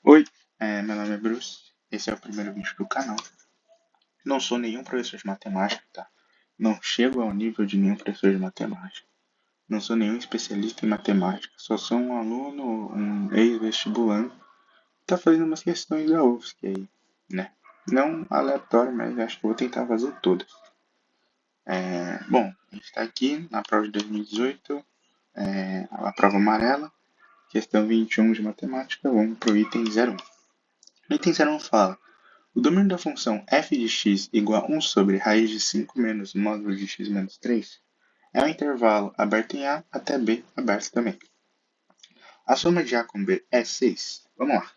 Oi, meu nome é Bruce, esse é o primeiro vídeo do canal. Não sou nenhum professor de matemática, tá? Não chego ao nível de nenhum professor de matemática. Não sou nenhum especialista em matemática, só sou um aluno, um ex-vestibulando, que tá fazendo umas questões da UFSC aí, né? Não aleatório, mas acho que vou tentar fazer todas. Bom, a gente está aqui na prova de 2018, a prova amarela, questão 21 de matemática, vamos pro item 01. O item 01 fala: o domínio da função f de x igual a 1 sobre raiz de 5 menos módulo de x menos 3 é um intervalo aberto em A até B aberto também. A soma de A com B é 6. Vamos lá.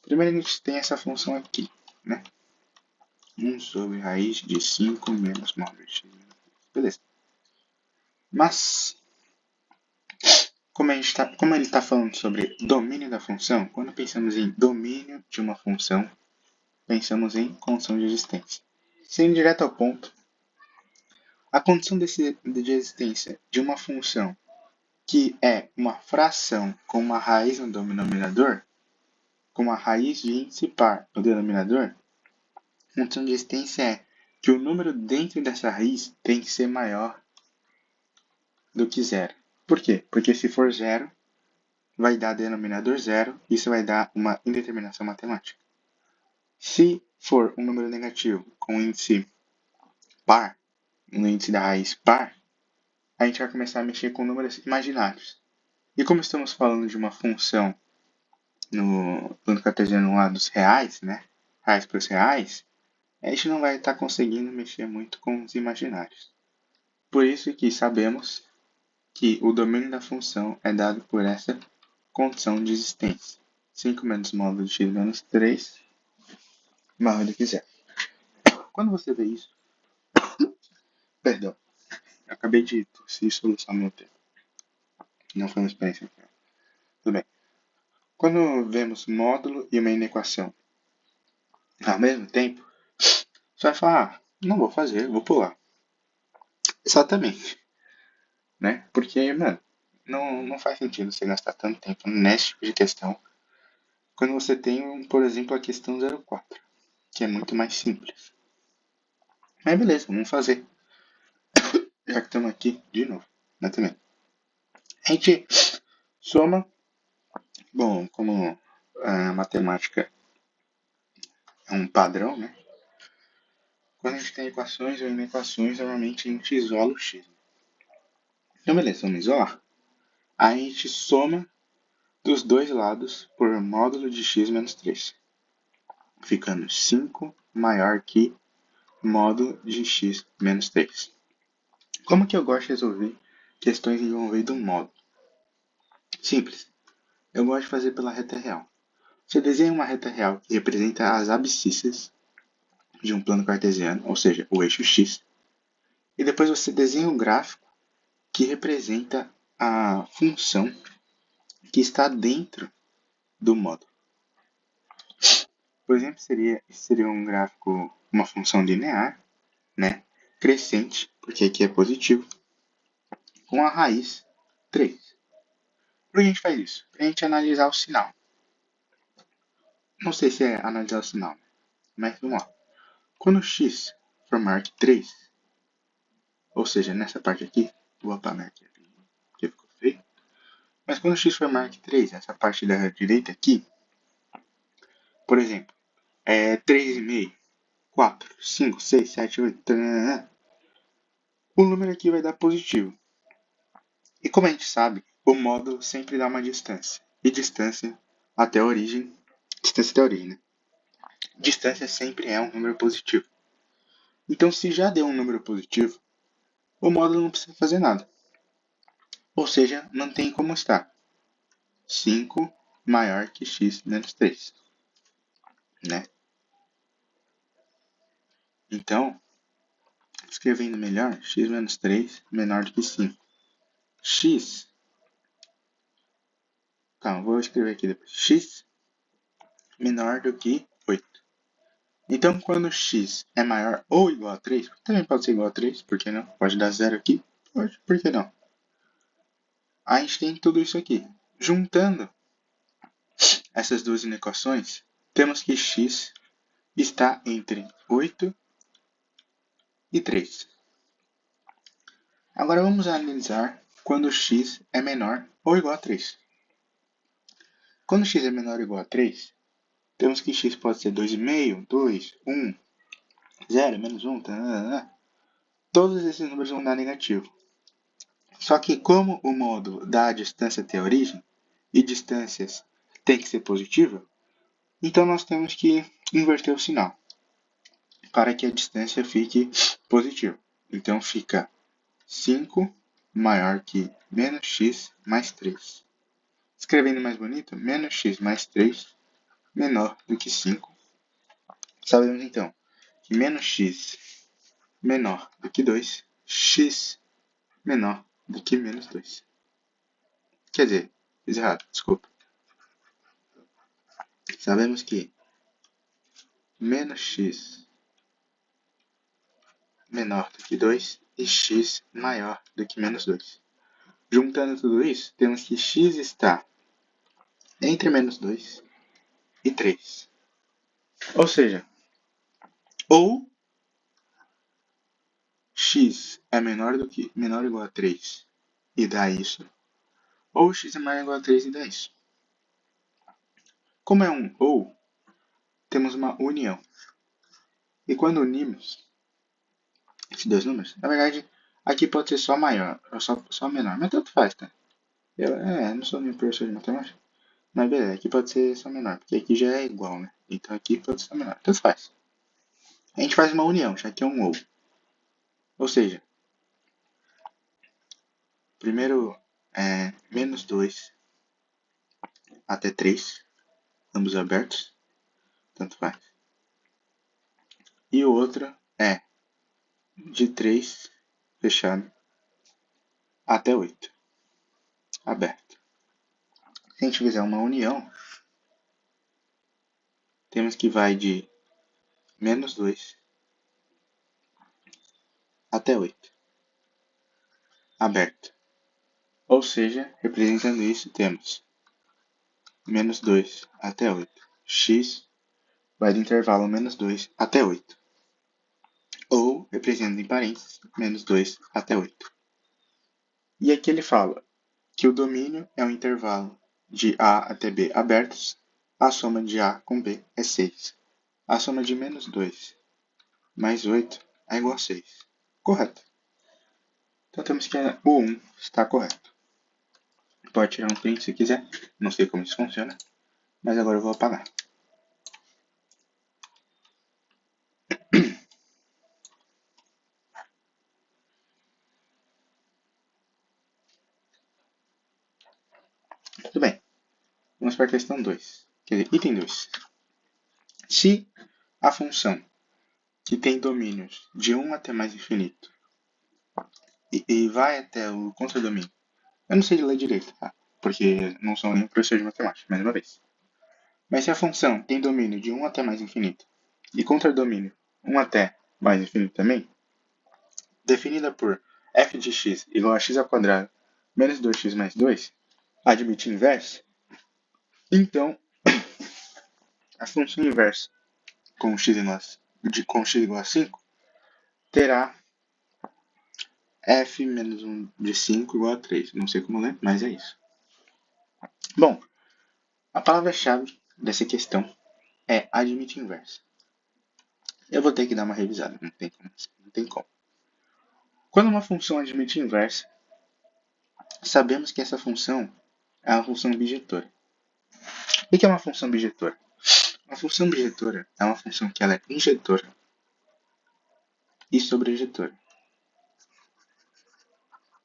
Primeiro a gente tem essa função aqui, né? 1 sobre raiz de 5 menos módulo de x menos 3. Beleza. Mas, como ele está falando sobre domínio da função, quando pensamos em domínio de uma função, pensamos em condição de existência. Sendo direto ao ponto, a condição de existência de uma função que é uma fração com uma raiz no denominador, com uma raiz de índice par no denominador, a condição de existência é que o número dentro dessa raiz tem que ser maior do que zero. Por quê? Porque se for zero, vai dar denominador zero, isso vai dar uma indeterminação matemática. Se for um número negativo com índice par, um índice da raiz par, a gente vai começar a mexer com números imaginários. E como estamos falando de uma função no plano cartesiano lá dos reais, né? Reais para os reais, a gente não vai estar conseguindo mexer muito com os imaginários. Por isso que sabemos que o domínio da função é dado por essa condição de existência. 5 menos módulo de x menos 3 maior do que zero. Quando você vê isso... Perdão, eu acabei de tossir e soluçar meu tempo. Não foi uma experiência. Tudo bem. Quando vemos módulo e uma inequação ao mesmo tempo, você vai falar, não vou fazer, vou pular. Exatamente. Né? Porque, mano, não faz sentido você gastar tanto tempo nesse tipo de questão quando você tem, por exemplo, a questão 04, que é muito mais simples. Mas beleza, vamos fazer. Já que estamos aqui de novo, né, também. A gente soma, bom, como a matemática é um padrão, né? Quando a gente tem equações ou inequações, normalmente a gente isola o x. Então, beleza, vamos isolar. A gente soma dos dois lados por módulo de x menos 3, ficando 5 maior que módulo de x menos 3. Como que eu gosto de resolver questões envolvendo um módulo? Simples. Eu gosto de fazer pela reta real. Você desenha uma reta real que representa as abscissas de um plano cartesiano, ou seja, o eixo x, e depois você desenha um gráfico que representa a função que está dentro do módulo. Por exemplo, seria um gráfico, uma função linear, né, crescente, porque aqui é positivo, com a raiz 3. Por que a gente faz isso? Para a gente analisar o sinal. Não sei se é analisar o sinal, mas vamos lá. Quando x for maior que 3, ou seja, nessa parte aqui, vou apagar aqui porque ficou feio. Mas quando x for maior que 3, essa parte da direita aqui, por exemplo, é 3,5, 4, 5, 6, 7, 8, o número aqui vai dar positivo. E como a gente sabe, o módulo sempre dá uma distância. E distância até a origem, né? Distância sempre é um número positivo. Então, se já deu um número positivo, o módulo não precisa fazer nada. Ou seja, mantém como está. 5 maior que x menos 3. Né? Então, escrevendo melhor, x menos 3 menor do que 5. X. Calma, vou escrever aqui depois. X menor do que 8. Então, quando x é maior ou igual a 3, também pode ser igual a 3, por que não? Pode dar 0 aqui? Pode, por que não? A gente tem tudo isso aqui. Juntando, essas duas inequações, temos que x está entre 8 e 3. Agora vamos analisar quando x é menor ou igual a 3. Quando x é menor ou igual a 3, temos que x pode ser 2,5, 2, 1, 0, menos 1, todos esses números vão dar negativo. Só que como o módulo da distância tem origem, e distâncias tem que ser positiva, então nós temos que inverter o sinal para que a distância fique positiva. Então fica 5 maior que menos x mais 3. Escrevendo mais bonito, menos x mais 3 menor do que 5. Sabemos então que menos x menor do que 2, x menor do que menos 2. Quer dizer, fiz errado, desculpa. Sabemos que menos x menor do que 2 e x maior do que menos 2. Juntando tudo isso, temos que x está entre menos 2 e 3. Ou seja, ou x é menor ou igual a 3 e dá isso, ou x é maior ou igual a 3 e dá isso. Como é um ou, temos uma união. E quando unimos esses dois números, na verdade, aqui pode ser só maior ou só menor, mas tanto faz, tá? Eu não sou nenhum professor de matemática, mas beleza, aqui pode ser só menor, porque aqui já é igual, né? Então aqui pode ser só menor, tanto faz. A gente faz uma união, já que é um ou. Ou seja, primeiro é menos 2 até 3, ambos abertos, tanto faz. E o outro é de 3 fechado até 8 aberto. Se a gente fizer uma união, temos que vai de menos 2 até 8 aberto. Ou seja, representando isso, temos menos 2 até 8. X vai do intervalo menos 2 até 8. Ou, representando em parênteses, menos 2 até 8. E aqui ele fala que o domínio é um intervalo de A até B abertos. A soma de A com B é 6. A soma de menos 2 mais 8 é igual a 6. Correto. Então temos que o 1 está correto. Pode tirar um print se quiser. Não sei como isso funciona. Mas agora eu vou apagar. Tudo bem. Vamos para a questão 2. Quer dizer, item 2. Se a função que tem domínios de 1 até mais infinito e vai até o contradomínio. Eu não sei de ler direito, tá? Porque não sou nenhum professor de matemática, mais uma vez. Mas se a função tem domínio de 1 até mais infinito e contradomínio 1 até mais infinito também, definida por f de x igual a x ao quadrado menos 2x mais 2, admite inverso, então a função inversa com x igual a 5 terá f menos 1 de 5 igual a 3. Não sei como ler, mas é isso. Bom, a palavra-chave dessa questão é admite inverso. Eu vou ter que dar uma revisada, não tem como. Quando uma função admite inversa, sabemos que essa função é uma função bijetora. O que é uma função bijetora? Uma função bijetora é uma função que ela é injetora e sobrejetora.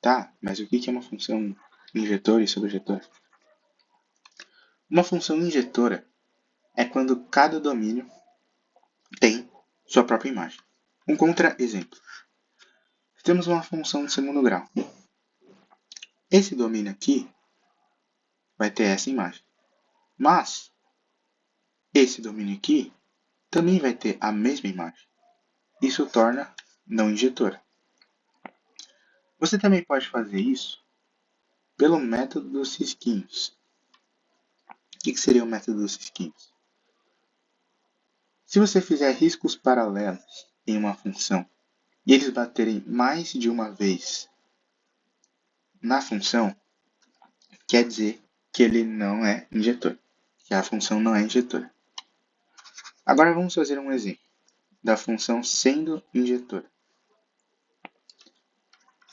Tá, mas o que é uma função injetora e sobrejetora? Uma função injetora é quando cada domínio tem sua própria imagem. Um contra-exemplo. Temos uma função de segundo grau. Esse domínio aqui vai ter essa imagem. Mas esse domínio aqui também vai ter a mesma imagem. Isso torna não injetora. Você também pode fazer isso pelo método dos risquinhos. que seria o método dos risquinhos? Se você fizer riscos paralelos em uma função e eles baterem mais de uma vez na função, quer dizer que ele não é injetor, que a função não é injetora. Agora vamos fazer um exemplo da função sendo injetora.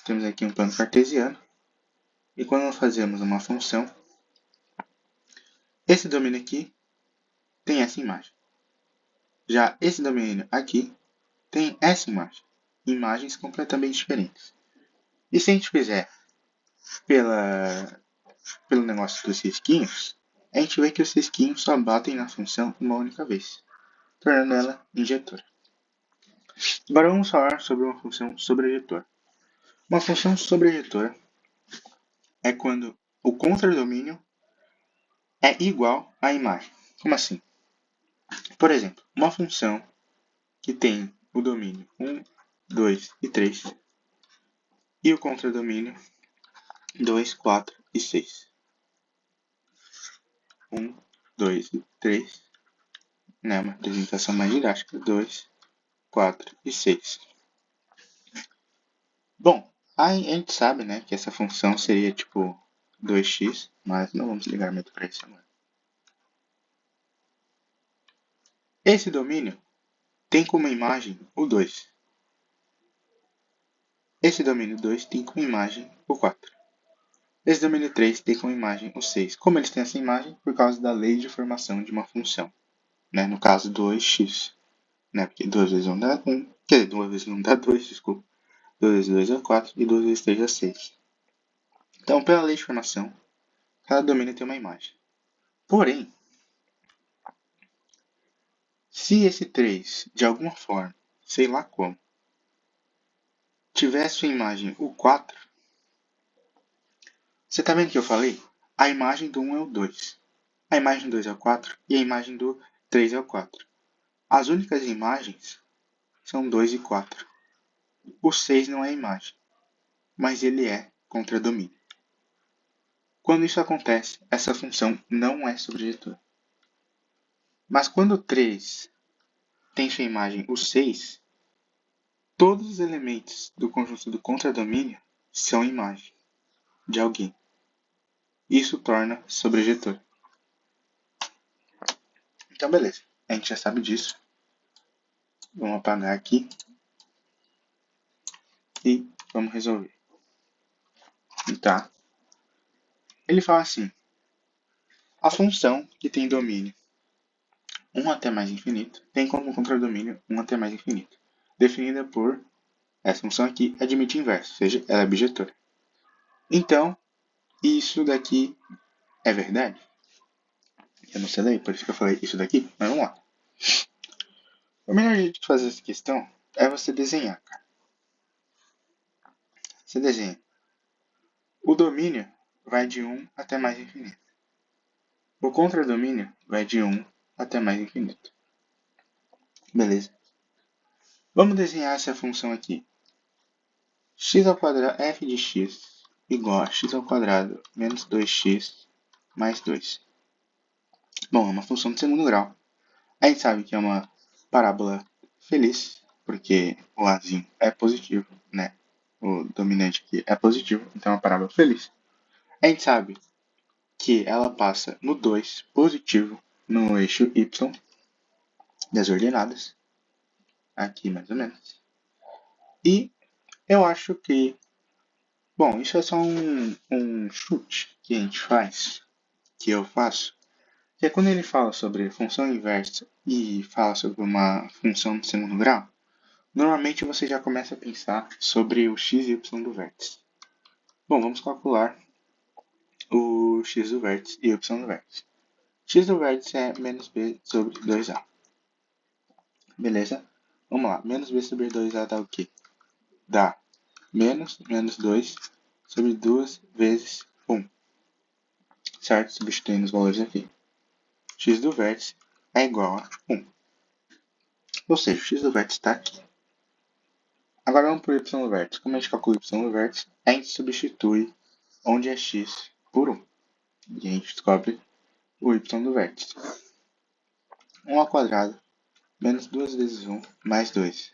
Temos aqui um plano cartesiano e quando fazemos uma função, esse domínio aqui tem essa imagem. Já esse domínio aqui tem essa imagem. Imagens completamente diferentes. E se a gente fizer pelo negócio dos risquinhos, a gente vê que os risquinhos só batem na função uma única vez, tornando ela injetora. Agora vamos falar sobre uma função sobrejetora. Uma função sobrejetora é quando o contradomínio é igual à imagem. Como assim? Por exemplo, uma função que tem o domínio 1, 2 e 3 e o contradomínio 2, 4 e 6. 1, 2 e 3, né, uma representação mais didática, 2, 4 e 6. Bom, a gente sabe, né, que essa função seria tipo 2x, mas não vamos ligar muito para isso agora. Esse domínio tem como imagem o 2. Esse domínio 2 tem como imagem o 4. Esse domínio 3 tem como imagem o 6. Como eles têm essa imagem? Por causa da lei de formação de uma função. Né? No caso, 2x. Né? Porque 2 vezes 1 dá 1. Quer dizer, 2 vezes 1 dá 2, desculpa. 2 vezes 2 é 4 e 2 vezes 3 é 6. Então, pela lei de formação, cada domínio tem uma imagem. Porém, se esse 3, de alguma forma, sei lá como, tivesse sua imagem o 4, você está vendo que eu falei? A imagem do 1 é o 2. A imagem do 2 é o 4 e a imagem do 3 é o 4. As únicas imagens são 2 e 4. O 6 não é imagem, mas ele é contradomínio. Quando isso acontece, essa função não é sobrejetora. Mas quando o 3 tem sua imagem o 6, todos os elementos do conjunto do contradomínio são imagem de alguém. Isso torna sobrejetora. Então, beleza. A gente já sabe disso. Vamos apagar aqui. E vamos resolver. Tá? Ele fala assim. A função que tem domínio 1 até mais infinito tem como contradomínio 1 até mais infinito. Definida por essa função aqui admite inverso, ou seja, ela é bijetora. Então, isso daqui é verdade? Eu não sei ler, por isso que eu falei isso daqui, mas vamos lá. O melhor jeito de fazer essa questão é você desenhar, cara. Você desenha. O domínio vai de 1 até mais infinito. O contradomínio vai de 1 até mais infinito. Beleza? Vamos desenhar essa função aqui. X ao quadrado f de x igual a x ao quadrado menos 2x mais 2. Bom, é uma função de segundo grau. A gente sabe que é uma parábola feliz, porque o azinho é positivo, né? O dominante aqui é positivo, então é uma parábola feliz. A gente sabe que ela passa no 2 positivo no eixo y das ordenadas, aqui mais ou menos. E eu acho que, bom, isso é só um chute que a gente faz, que eu faço, que é quando ele fala sobre função inversa e fala sobre uma função de segundo grau, normalmente você já começa a pensar sobre o x e y do vértice. Bom, vamos calcular o x do vértice e y do vértice. X do vértice é menos b sobre 2a. Beleza? Vamos lá. Menos b sobre 2a dá o quê? Dá menos 2 sobre 2 vezes 1. Certo? Substituindo os valores aqui. X do vértice é igual a 1. Ou seja, o x do vértice está aqui. Agora vamos para o y do vértice. Como a gente calcula o y do vértice? A gente substitui onde é x por 1. E a gente descobre o y do vértice. 1 ao quadrado menos 2 vezes 1 mais 2.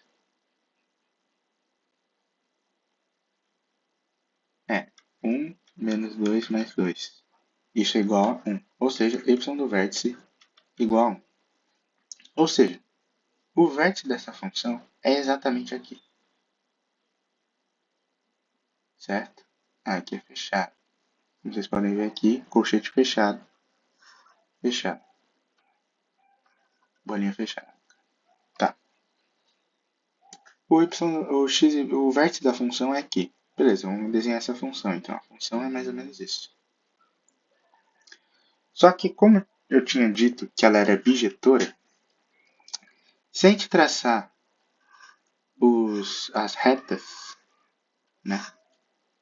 É 1 menos 2 mais 2. Isso é igual a 1. Ou seja, y do vértice igual a 1. Ou seja, o vértice dessa função é exatamente aqui. Certo? Aqui é fechado. Como vocês podem ver aqui, colchete fechado. Fechado. Bolinha fechada. Tá. O vértice da função é aqui. Beleza, vamos desenhar essa função. Então, a função é mais ou menos isso. Só que, como eu tinha dito que ela era bijetora, se a gente traçar as retas, né,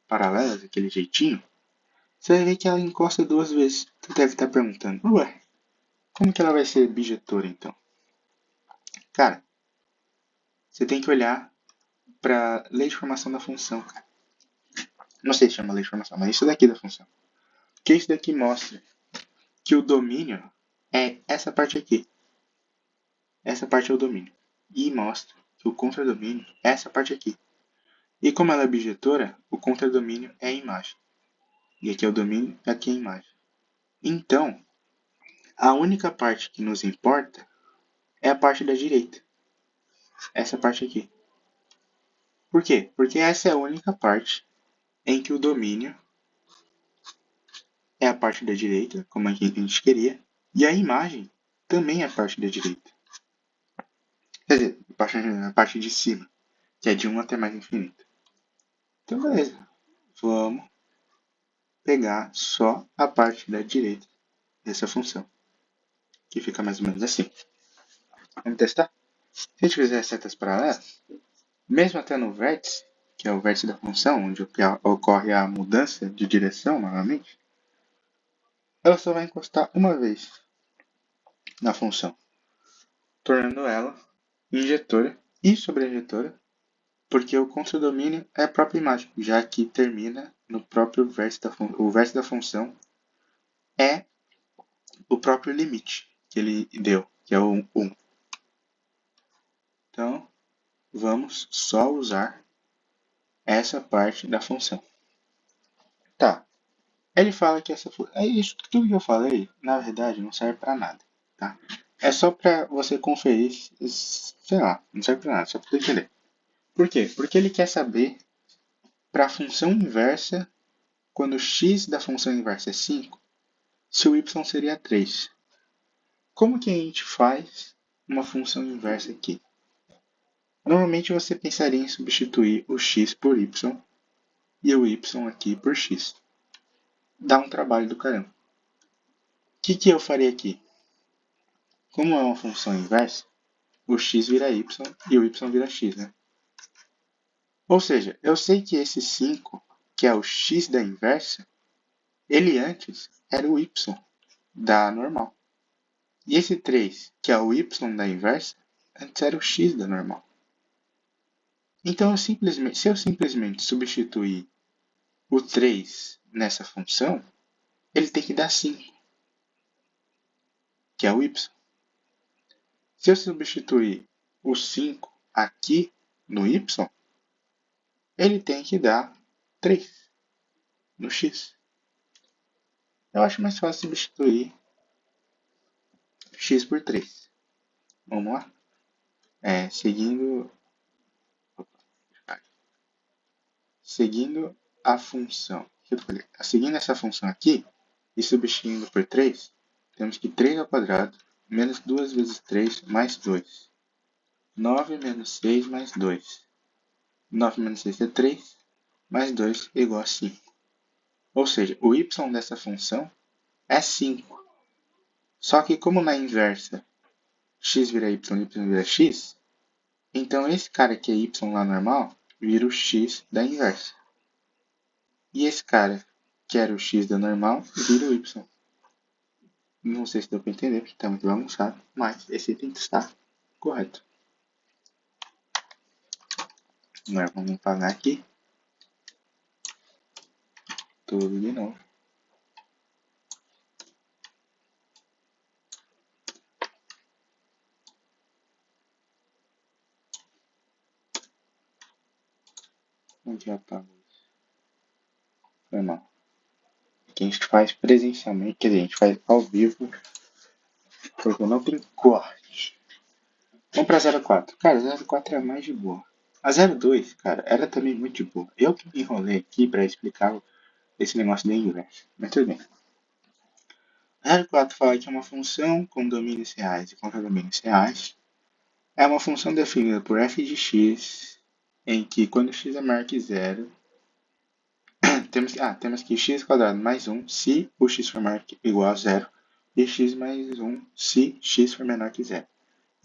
paralelas, daquele jeitinho, você vai ver que ela encosta 2 vezes. Você deve estar perguntando, ué, como que ela vai ser bijetora, então? Cara, você tem que olhar para a lei de formação da função, cara. Não sei se chama lei de formação, mas isso daqui da função. Que isso daqui mostra que o domínio é essa parte aqui. Essa parte é o domínio. E mostra que o contradomínio é essa parte aqui. E como ela é bijetora, o contradomínio é a imagem. E aqui é o domínio, e aqui é a imagem. Então, a única parte que nos importa é a parte da direita. Essa parte aqui. Por quê? Porque essa é a única parte em que o domínio é a parte da direita, como a gente queria, e a imagem também é a parte da direita. Quer dizer, a parte de cima, que é de 1 até mais infinito. Então, beleza. Vamos pegar só a parte da direita dessa função, que fica mais ou menos assim. Vamos testar? Se a gente fizer setas paralelas, mesmo até no vértice, que é o vértice da função, onde ocorre a mudança de direção novamente, ela só vai encostar uma vez na função, tornando ela injetora e sobreinjetora, porque o contradomínio é a própria imagem, já que termina no próprio vértice da função. O vértice da função é o próprio limite que ele deu, que é o 1. Então, vamos só usar essa parte da função. Tá. Ele fala que é isso, tudo que eu falei, na verdade, não serve para nada, tá? É só para você conferir, sei lá, não serve para nada, só para você entender. Por quê? Porque ele quer saber para a função inversa, quando x da função inversa é 5, se o y seria 3. Como que a gente faz uma função inversa aqui? Normalmente você pensaria em substituir o x por y e o y aqui por x. Dá um trabalho do caramba. O que eu faria aqui? Como é uma função inversa, o x vira y e o y vira x, né? Ou seja, eu sei que esse 5, que é o x da inversa, ele antes era o y da normal. E esse 3, que é o y da inversa, antes era o x da normal. Então, se eu simplesmente substituir o 3 nessa função, ele tem que dar 5, que é o y. Se eu substituir o 5 aqui no y, ele tem que dar 3 no x. Eu acho mais fácil substituir x por 3. Vamos lá? Seguindo a função. Seguindo essa função aqui e substituindo por 3, temos que 3 ao quadrado menos 2 vezes 3 mais 2. 9 menos 6 mais 2. 9 menos 6 é 3, mais 2 é igual a 5. Ou seja, o y dessa função é 5. Só que como na inversa x vira y vira x, então esse cara que é y lá normal vira o x da inversa. E esse cara que era o x da normal vira o y. Não sei se deu para entender, porque está muito bagunçado, mas esse tem que estar correto. Agora vamos pagar aqui tudo de novo. Onde apaga? Foi mal. Que a gente faz presencialmente, quer dizer, a gente faz ao vivo, porque não tem corte. Vamos pra 04. Cara, 04 é mais de boa. A 02, cara, era também muito de boa. Eu que me enrolei aqui pra explicar esse negócio do inglês. Mas tudo bem. 04 fala que é uma função com domínios reais e contra domínios reais. É uma função definida por f de x, em que quando x é maior que zero, temos que x quadrado mais 1 se o x for maior que, igual a zero, e x mais 1 se x for menor que zero.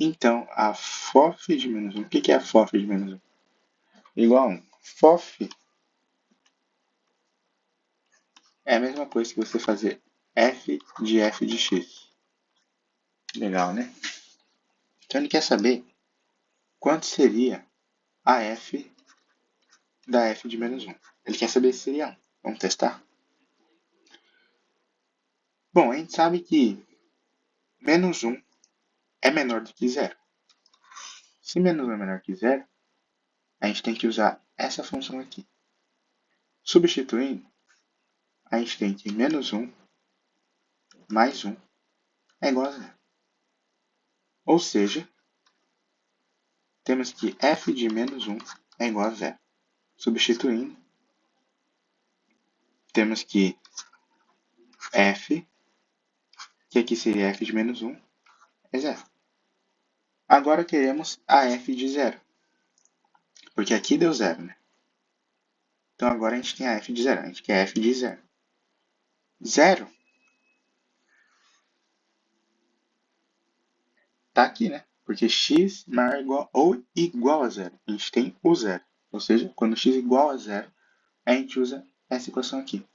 Então, a FOF de menos 1, o que é a FOF de menos 1? Igual a 1. FOF é a mesma coisa que você fazer f de x. Legal, né? Então ele quer saber quanto seria a f da f de menos 1. Ele quer saber se seria 1. Vamos testar? Bom, a gente sabe que menos 1 é menor do que zero. Se menos 1 é menor que zero, a gente tem que usar essa função aqui. Substituindo, a gente tem que menos 1 mais 1 é igual a zero. Ou seja, temos que f de menos 1 é igual a zero. Substituindo, temos que f, que aqui seria f de menos 1, é zero. Agora queremos a f de zero, porque aqui deu zero, né? Então agora a gente tem a f de zero, a gente quer f de zero. Zero tá aqui, né? Porque x maior ou igual a zero. A gente tem o zero. Ou seja, quando x é igual a zero, a gente usa essa equação aqui.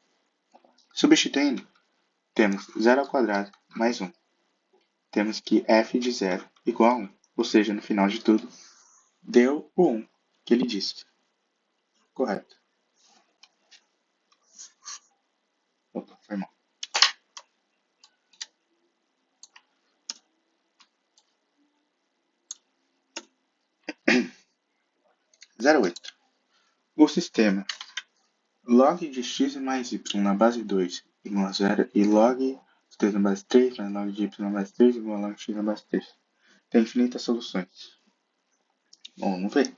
Substituindo, temos 0 ao quadrado mais 1. Temos que f de zero igual a 1. Ou seja, no final de tudo, deu o 1 que ele disse. Correto. Opa, foi mal. Zero 8. O sistema log de x mais y na base 2 igual a 0 e log de x na base 3 mais log de y na base 3 igual a log de x na base 3. Tem infinitas soluções. Bom, vamos ver.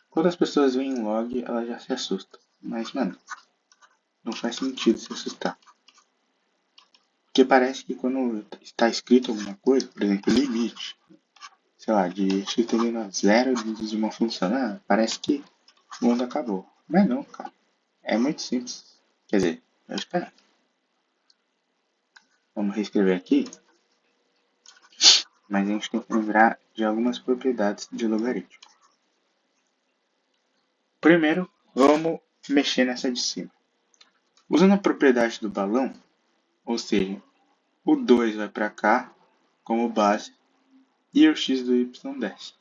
Quando as pessoas veem log, elas já se assustam. Mas, mano, não faz sentido se assustar. Porque parece que quando está escrito alguma coisa, por exemplo, limite, sei lá, de x tendendo a zero de uma função, parece que o mundo acabou. Mas não, cara. É muito simples. Quer dizer, eu espero. Vamos reescrever aqui. Mas a gente tem que lembrar de algumas propriedades de logaritmo. Primeiro, vamos mexer nessa de cima. Usando a propriedade do balão, ou seja, o 2 vai para cá como base e o x do y desce.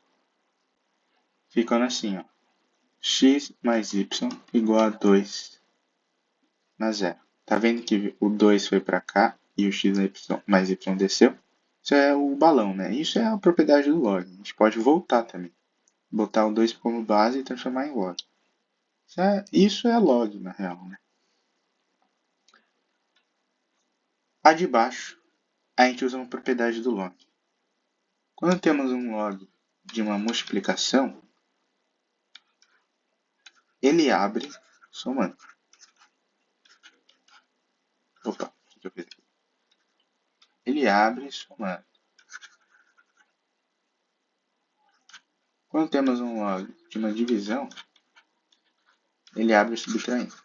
Ficando assim, ó, x mais y igual a 2 na zero. Tá vendo que o 2 foi para cá e o x mais y desceu? Isso é o balão, né? Isso é a propriedade do log. A gente pode voltar também. Botar o 2 como base e transformar em log. Isso é log, na real, né? A de baixo, a gente usa uma propriedade do log. Quando temos um log de uma multiplicação, ele abre somando. Opa, o que eu fiz aqui? Ele abre somando. Quando temos um log de uma divisão, ele abre subtraindo.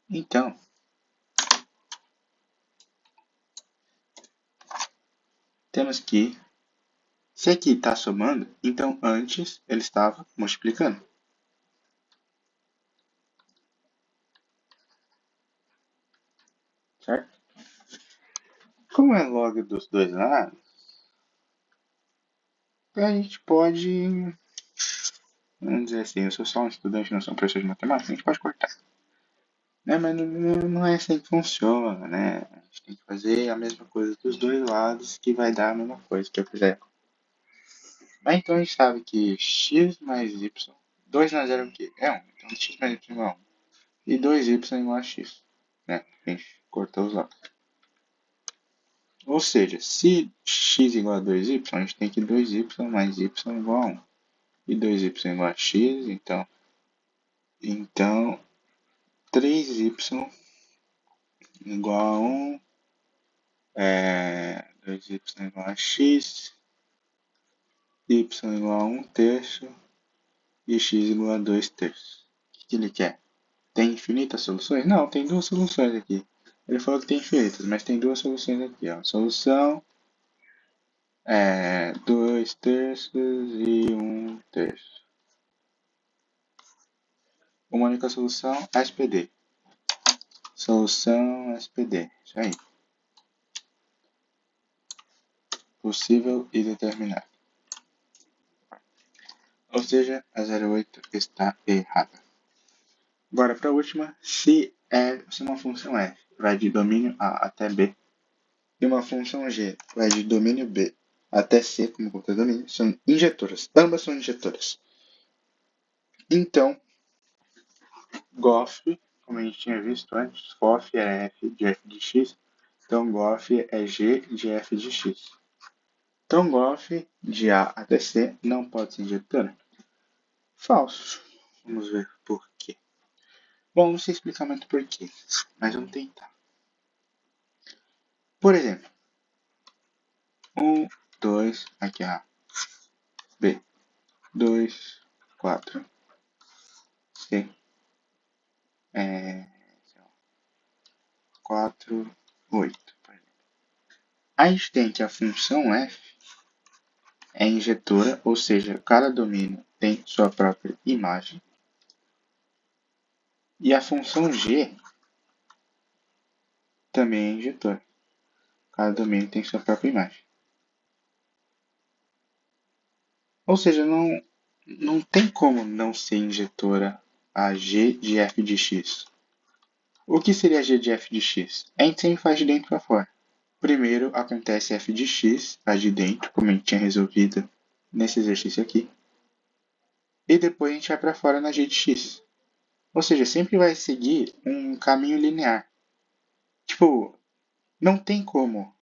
Então, temos que, se aqui está somando, então antes ele estava multiplicando. Certo? Como é log dos dois lados, a gente pode, vamos dizer assim, eu sou só um estudante, não sou um professor de matemática, a gente pode cortar. Né? Mas não é assim que funciona, né? A gente tem que fazer a mesma coisa dos dois lados que vai dar a mesma coisa que eu fizer. Mas então a gente sabe que x mais y, 2 na 0 é o quê? É 1. Então x mais y igual a 1. E 2y igual a x. Né? A gente cortou os lados. Ou seja, se x igual a 2y, a gente tem que 2y mais y igual a 1. E 2y igual a x, então 3y igual a 1, 2y igual a x, y igual a 1 terço e x igual a 2 terços. O que ele quer? Tem infinitas soluções? Não, tem duas soluções aqui. Ele falou que tem infinitas, mas tem duas soluções aqui. Ó. Solução 2 terços e 1 terço. Uma única solução, SPD. Solução SPD. Isso aí. Possível e determinado. Ou seja, a 08 está errada. Agora, para a última, se uma função f vai de domínio A até B e uma função g vai de domínio B até C, como qualquer domínio, são injetoras. Ambas são injetoras. Então, GOF, como a gente tinha visto antes, GOF é f de f de x, então GOF é g de f de x. Então, GOF de A até C não pode ser injetora? Falso. Vamos ver por quê. Bom, não sei explicar muito por quê, mas vamos tentar. Por exemplo, 1, 2, aqui A, B, 2, 4, C, 4, 8. Por exemplo. A gente tem que a função f é injetora, ou seja, cada domínio tem sua própria imagem. E a função g também é injetora. Cada domínio tem sua própria imagem. Ou seja, não tem como não ser injetora a g de f de x. O que seria g de f de x? A gente sempre faz de dentro para fora. Primeiro acontece f de x, a de dentro, como a gente tinha resolvido nesse exercício aqui. E depois a gente vai para fora na g de x. Ou seja, sempre vai seguir um caminho linear. Tipo, não tem como.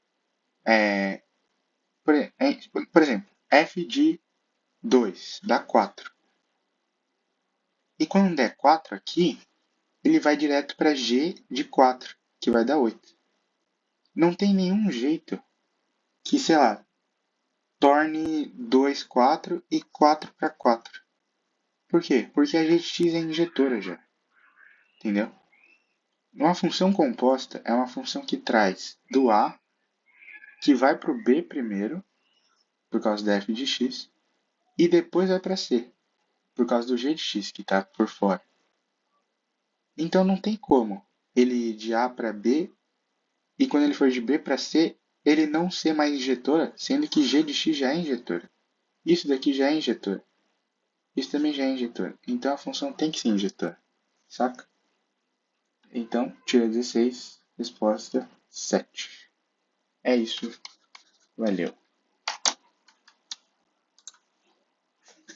Por exemplo, f de 2 dá 4. E quando der 4 aqui, ele vai direto para g de 4, que vai dar 8. Não tem nenhum jeito que, sei lá, torne 2, 4 e 4 para 4. Por quê? Porque a g de x é injetora já. Entendeu? Uma função composta é uma função que traz do A, que vai para o B primeiro, por causa da f de x, e depois vai para C, por causa do g de x, que está por fora. Então não tem como ele ir de A para B, e quando ele for de B para C, ele não ser mais injetora, sendo que g de x já é injetora. Isso daqui já é injetora. Isso também já é injetora. Então a função tem que ser injetora. Saca? Então, tira 16, resposta 7. É isso. Valeu.